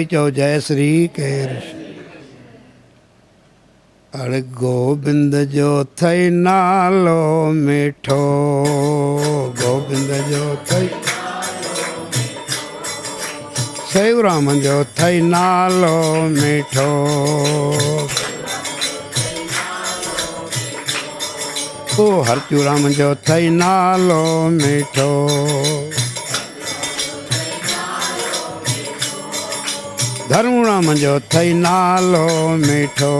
चो जय श्री कृष्ण। अरे गोविंद जो थई नालो मिठो, गोविंद जो थई सेवराम जो थई नालो मिठो। ओ हरचूराम जो थई नालो मिठो। धर्मराम जो थई नालो मिठो।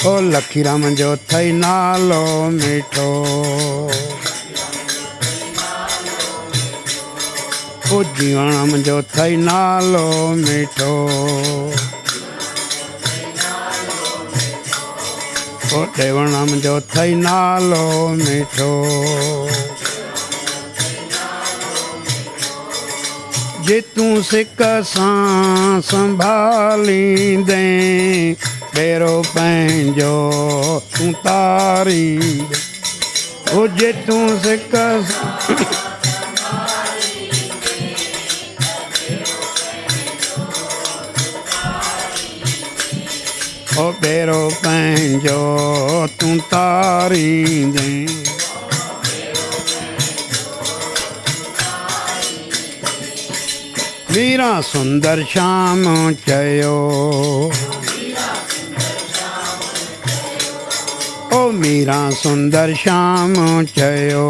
ओ लखीराम जो थई नालो मिठो। ओ जीवराम जो थई नालो मिठो। ओ देवराम जो थई नालो मिठो। जे तू सिक सां संभालींदे बेरो पंहिंजो तूं तारींदे। ओ जे तू सिक ओ बेरो पंहिंजो तूं तारींदे। मीरा सुंदर श्याम चयो, ओ मीरा सुंदर श्याम चयो।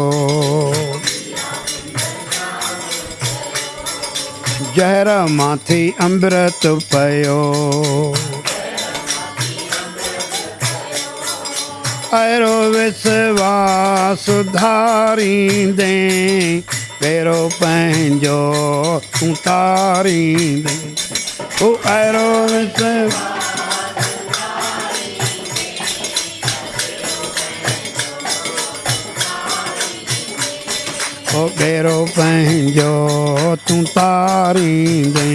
जहर माथी अमृत पयो। अहिड़ो विश्वास धारींदे बेरो पंहिंजो तूं तारींदे। ओ अहिड़ो विश्वास ओ बेरो पंहिंजो तूं तारींदे।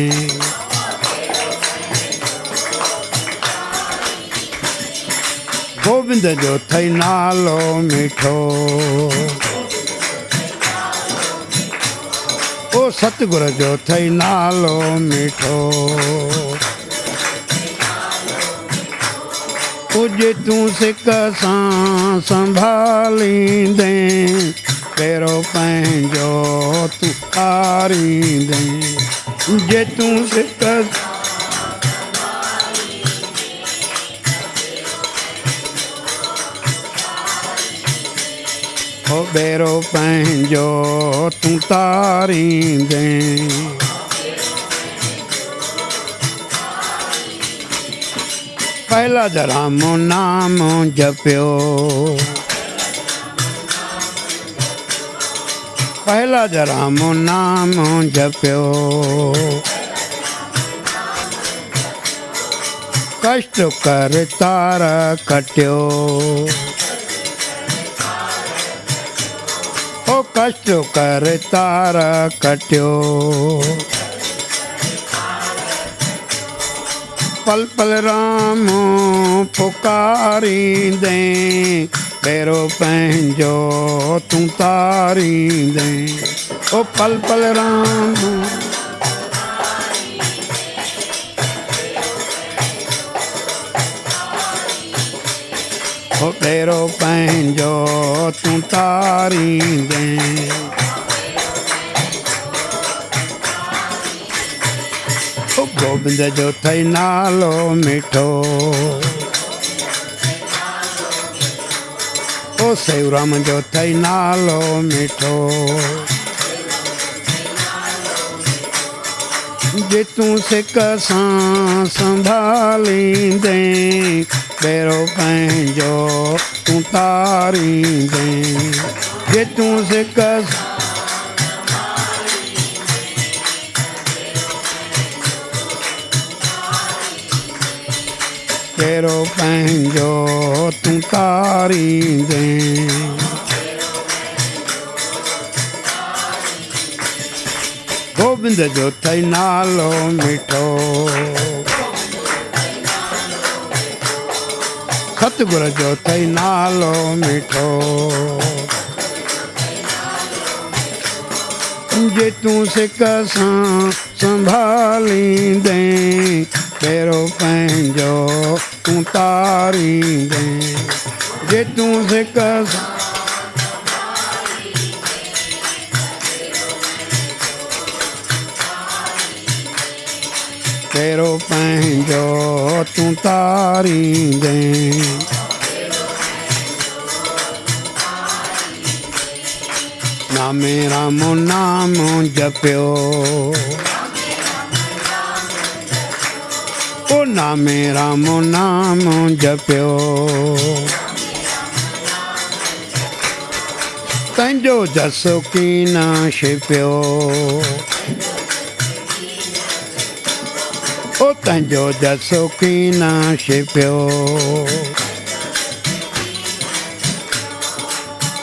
गोविंद जो थई नालो मिठो। ओ सतगुर जो थई नालो मिठो। ओ जे तूं सिक सां संभालींदे बेरो पंहिंजो तूं तारींदे। जे तूं सिक ओ बेरो पंहिंजो तूं तारींदे। पहला राम नाम जपियो, पहला राम नाम जपियो। कष्ट कर तार कटियो। ओ कष्ट कर तार कटियो। पल पल राम पुकारींदे बेरो पंहिंजो तूं तारींदे। ओ पल पल राम ओ बेरो पंहिंजो तूं तारींदे। ओ गोविंद जो थई नालो मिठो। ओ सेवराम जो थई नालो मिठो। जे तूं सिक सां संभालींदे बेरो पंहिंजो तूं तारींदे। जे तूं सिक बेरो पंहिंजो तूं तारींदे। गोविंद जो थई नालो मिठो। सतगुर जो थई नालो मिठो। जे तूं सिक सां संभालींदे फेरो पंहिंजो तूं तारींदे जे तूं सिक सां फेरो पंहिंजो तूं तारींदे नामे राम नाम जपियो ओ नामे राम नाम जपियो तंहिंजो जसो कीन छिपियो ओ तंहिंजो जसो कीन छिपियो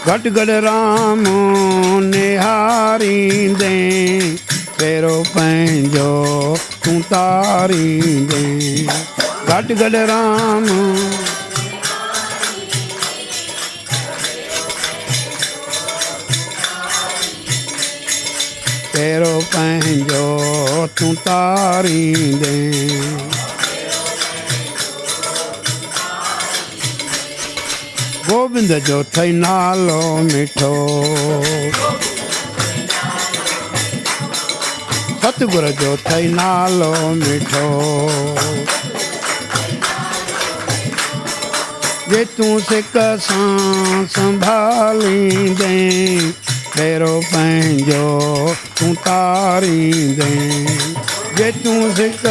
घट घट राम निहारींदे फेरो पंहिंजो तूं तारींदे घट घट राम फेरो पंहिंजो तूं तारींदे गोविंद जो थई नालो मिठो सतगुर जो थई नालो मिठो जे तूं सिक सां संभालींदे फेरो पंहिंजो तूं तारींदे जे तूं सिक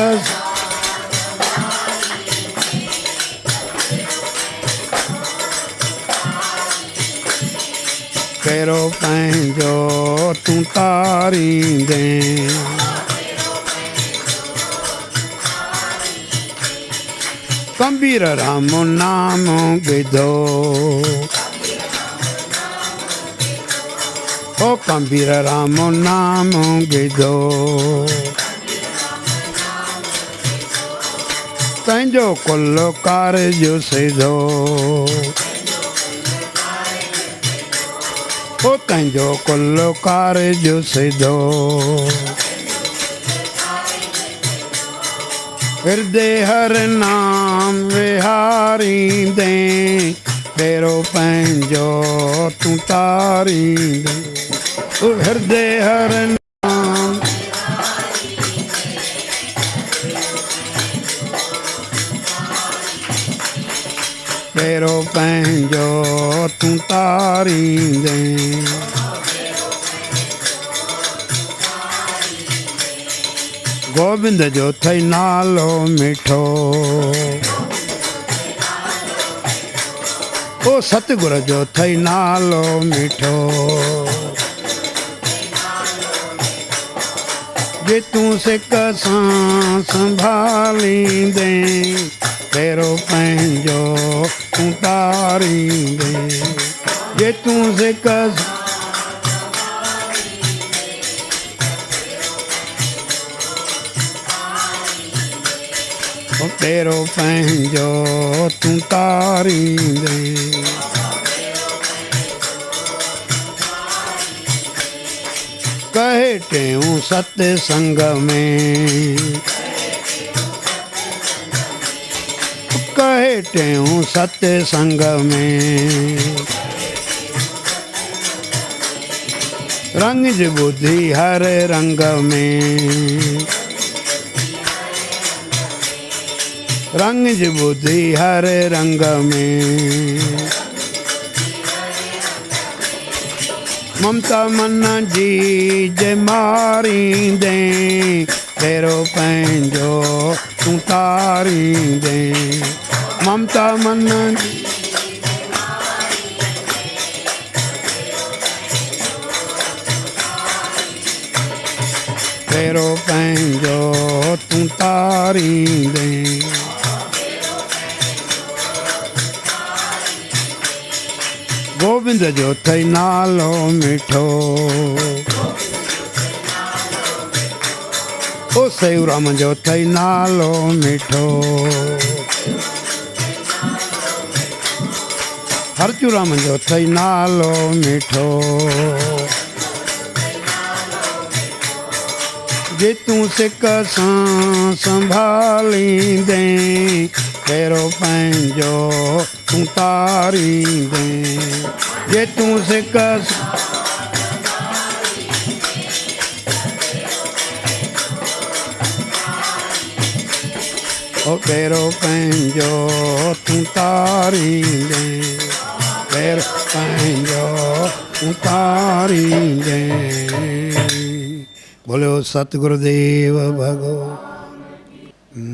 फेरो पंहिंजो तूं तारींदे कबीर राम नाम ॿुधो ओ कबीर राम नाम ॿुधो तंहिंजो कुल कारज सिधो ओ तंहिंजो कुल कारज सिधो हृदय हर नाम विहारींदे फेरो पंहिंजो तूं तारींदे ओ हृदय हर नाम फेरो पंहिंजो तूं तारींदे गोविंद जो थई नालो मिठो ओ सतगुर जो थई नालो मिठो जे तूं सिक सां संभालींदे फेरो पंहिंजो तूं तारींदे जे तूं सिक फेरो पंहिंजो तूं तारींदे कहे टियों सत्संग में कहे टियों सत्संग में रंग बुद्धि हर रंग में रंग बुद्धि हर रंग में ममता मन जी जे मारींदे फेरो पंहिंजो तूं तारींदे ममता मन फेरो पंहिंजो तूं तारींदे गोविंद जो थई नालो मिठो ओ सेऊराम जो थई नालो मिठो हरचूराम जो थई नालो मिठो जे तूं सिक सां संभालींदे पहिरो पंहिंजो तूं तारींदे जे तूं सिक ओ पहिरो पंहिंजो तूं तारींदे पहिरो पंहिंजो तूं तारींदे बोलो सतगुरुदेव भगवान।